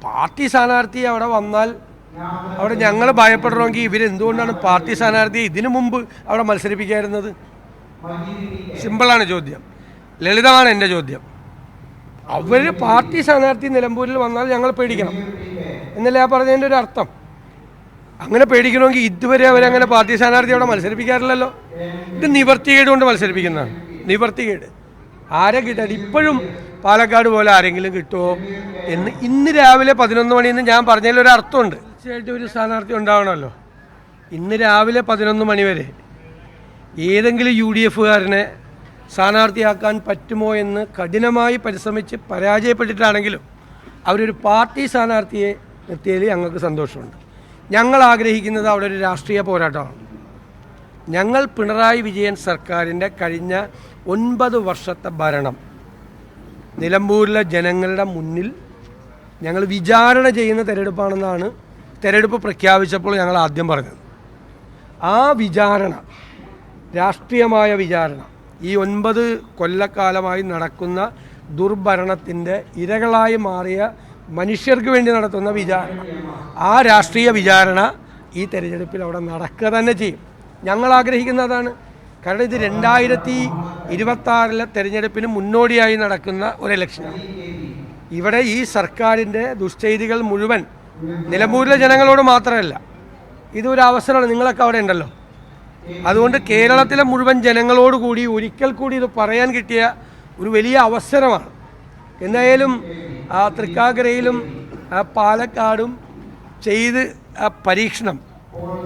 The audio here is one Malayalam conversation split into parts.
പാർട്ടി സ്ഥാനാർത്ഥി അവിടെ വന്നാൽ അവിടെ ഞങ്ങൾ ഭയപ്പെടണമെങ്കിൽ ഇവരെന്തുകൊണ്ടാണ് പാർട്ടി സ്ഥാനാർത്ഥിയെ ഇതിനു മുമ്പ് അവിടെ മത്സരിപ്പിക്കായിരുന്നത്? സിമ്പിളാണ് ചോദ്യം, ലളിതമാണ് എൻ്റെ ചോദ്യം. അവർ പാർട്ടി സ്ഥാനാർത്ഥി നിലമ്പൂരിൽ വന്നാൽ ഞങ്ങൾ പേടിക്കണം എന്നല്ലേ ആ പറഞ്ഞതിൻ്റെ ഒരു അർത്ഥം. അങ്ങനെ പേടിക്കണമെങ്കിൽ ഇതുവരെ അവരങ്ങനെ പാർട്ടി സ്ഥാനാർത്ഥി അവിടെ മത്സരിപ്പിക്കാറില്ലല്ലോ. ഇത് നിവർത്തികേട് കൊണ്ട് മത്സരിപ്പിക്കുന്നതാണ്, നിവർത്തികേട്. ആരെ കിട്ടാൻ ഇപ്പോഴും പാലക്കാട് പോലെ ആരെങ്കിലും കിട്ടുമോ എന്ന് ഇന്ന് രാവിലെ 11 മണിയെന്ന് ഞാൻ പറഞ്ഞതിൽ ഒരു അർത്ഥമുണ്ട്. തീർച്ചയായിട്ടും ഒരു സ്ഥാനാർത്ഥി ഉണ്ടാവണമല്ലോ. ഇന്ന് രാവിലെ 11 മണി വരെ ഏതെങ്കിലും UDFകാരനെ സ്ഥാനാർത്ഥിയാക്കാൻ പറ്റുമോ എന്ന് കഠിനമായി പരിശ്രമിച്ച് പരാജയപ്പെട്ടിട്ടാണെങ്കിലും അവരൊരു പാർട്ടി സ്ഥാനാർത്ഥിയെ നിർത്തിയതിൽ ഞങ്ങൾക്ക് സന്തോഷമുണ്ട്. ഞങ്ങൾ ആഗ്രഹിക്കുന്നത് അവിടെ ഒരു രാഷ്ട്രീയ പോരാട്ടമാണ്. ഞങ്ങൾ പിണറായി വിജയൻ സർക്കാരിൻ്റെ കഴിഞ്ഞ 9 വർഷത്തെ ഭരണം നിലമ്പൂരിലെ ജനങ്ങളുടെ മുന്നിൽ ഞങ്ങൾ വിചാരണ ചെയ്യുന്ന തെരഞ്ഞെടുപ്പാണെന്നാണ് തെരഞ്ഞെടുപ്പ് പ്രഖ്യാപിച്ചപ്പോൾ ഞങ്ങൾ ആദ്യം പറഞ്ഞത്. ആ വിചാരണ, രാഷ്ട്രീയമായ വിചാരണ, ഈ 9 കൊല്ലക്കാലമായി നടക്കുന്ന ദുർഭരണത്തിൻ്റെ ഇരകളായി മാറിയ മനുഷ്യർക്ക് വേണ്ടി നടത്തുന്ന വിചാരണ, ആ രാഷ്ട്രീയ വിചാരണ ഈ തെരഞ്ഞെടുപ്പിൽ അവിടെ നടക്കുക തന്നെ ചെയ്യും. ഞങ്ങൾ ആഗ്രഹിക്കുന്നതാണ്. കാരണം ഇത് 2026 തെരഞ്ഞെടുപ്പിന് മുന്നോടിയായി നടക്കുന്ന ഒരു ഇലക്ഷനാണ്. ഇവിടെ ഈ സർക്കാരിൻ്റെ ദുഷ്ചെയ്തികൾ മുഴുവൻ നിലമ്പൂരിലെ ജനങ്ങളോട് മാത്രമല്ല, ഇതൊരു അവസരമാണ്. നിങ്ങളൊക്കെ അവിടെ ഉണ്ടല്ലോ. അതുകൊണ്ട് കേരളത്തിലെ മുഴുവൻ ജനങ്ങളോട് കൂടി ഒരിക്കൽ കൂടി ഇത് പറയാൻ കിട്ടിയ ഒരു വലിയ അവസരമാണ്. എന്തായാലും തൃക്കാക്കരയിലും പാലക്കാടും ചെയ്ത് പരീക്ഷണം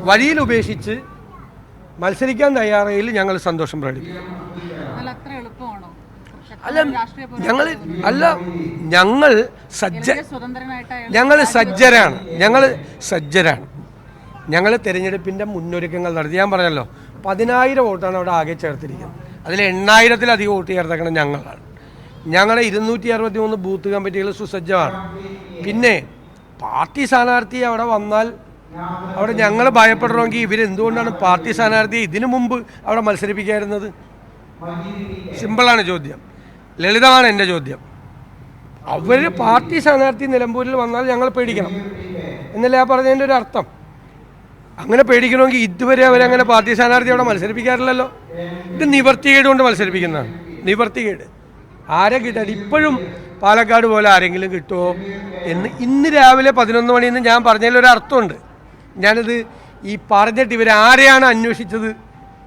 വഴിയിൽ ഉപേക്ഷിച്ച് മത്സരിക്കാൻ തയ്യാറായതിൽ ഞങ്ങൾ സന്തോഷം പ്രകടിപ്പിക്കും. ഞങ്ങൾ സജ്ജരാണ്. ഞങ്ങൾ തെരഞ്ഞെടുപ്പിൻ്റെ മുന്നൊരുക്കങ്ങൾ നടത്തി. ഞാൻ പറഞ്ഞല്ലോ 10,000 വോട്ടാണ് അവിടെ ആകെ ചേർത്തിരിക്കുന്നത്. അതിൽ 8,000-ലധികം വോട്ട് ചേർത്തേക്കണം ഞങ്ങളാണ്. ഞങ്ങളുടെ 263 ബൂത്ത് കമ്മിറ്റികൾ സുസജ്ജമാണ്. പിന്നെ പാർട്ടി സ്ഥാനാർത്ഥി അവിടെ വന്നാൽ അവിടെ ഞങ്ങൾ ഭയപ്പെടണമെങ്കിൽ ഇവരെന്തുകൊണ്ടാണ് പാർട്ടി സ്ഥാനാർത്ഥിയെ ഇതിനു മുമ്പ് അവിടെ മത്സരിപ്പിക്കായിരുന്നത്? സിമ്പിളാണ് ചോദ്യം, ലളിതമാണ് എൻ്റെ ചോദ്യം. അവർ പാർട്ടി സ്ഥാനാർത്ഥി നിലമ്പൂരിൽ വന്നാൽ ഞങ്ങൾ പേടിക്കണം എന്നല്ലേ ആ പറഞ്ഞതിൻ്റെ ഒരു അർത്ഥം. അങ്ങനെ പേടിക്കണമെങ്കിൽ ഇതുവരെ അവരങ്ങനെ പാർട്ടി സ്ഥാനാർത്ഥി അവിടെ മത്സരിപ്പിക്കാറില്ലല്ലോ. ഇത് നിവർത്തികേട് കൊണ്ട് മത്സരിപ്പിക്കുന്നതാണ്, നിവർത്തികേട്. ആരെ കിട്ടാൻ ഇപ്പോഴും പാലക്കാട് പോലെ ആരെങ്കിലും കിട്ടുമോ എന്ന് ഇന്ന് രാവിലെ 11 മണിയെന്ന് ഞാൻ പറഞ്ഞതിൽ ഒരു അർത്ഥമുണ്ട്. ഞാനത് ഈ പറഞ്ഞിട്ട് ഇവരാരെയാണ് അന്വേഷിച്ചത്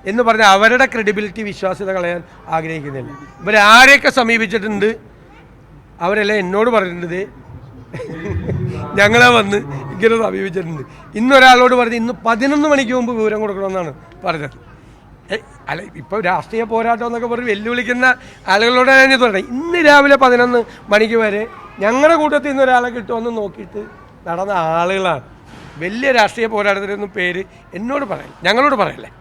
എന്ന് പറഞ്ഞാൽ അവരുടെ ക്രെഡിബിലിറ്റി, വിശ്വാസ്യത കളയാൻ ആഗ്രഹിക്കുന്നില്ല. ഇവരാരെയൊക്കെ സമീപിച്ചിട്ടുണ്ട് അവരെല്ലാം എന്നോട് പറഞ്ഞിട്ടുണ്ട് ഞങ്ങളെ വന്ന് ഇങ്ങനെ സമീപിച്ചിട്ടുണ്ട്. ഇന്നൊരാളോട് പറഞ്ഞ് ഇന്ന് 11 മണിക്ക് മുമ്പ് വിവരം കൊടുക്കണമെന്നാണ് പറഞ്ഞത്. അല്ല, ഇപ്പോൾ രാഷ്ട്രീയ പോരാട്ടം എന്നൊക്കെ പറഞ്ഞ് വെല്ലുവിളിക്കുന്ന ആളുകളോട് ഞാൻ പറഞ്ഞത് ഇന്ന് രാവിലെ 11 മണിക്ക് വരെ ഞങ്ങളുടെ കൂട്ടത്തിൽ നിന്ന് ഒരാളെ കിട്ടുമെന്ന് നോക്കിയിട്ട് നടന്ന ആളുകളാണ്. വലിയ രാഷ്ട്രീയ പോരാട്ടത്തിനൊന്നും പേര് എന്നോട് പറയല്ല, ഞങ്ങളോട് പറയല്ലേ.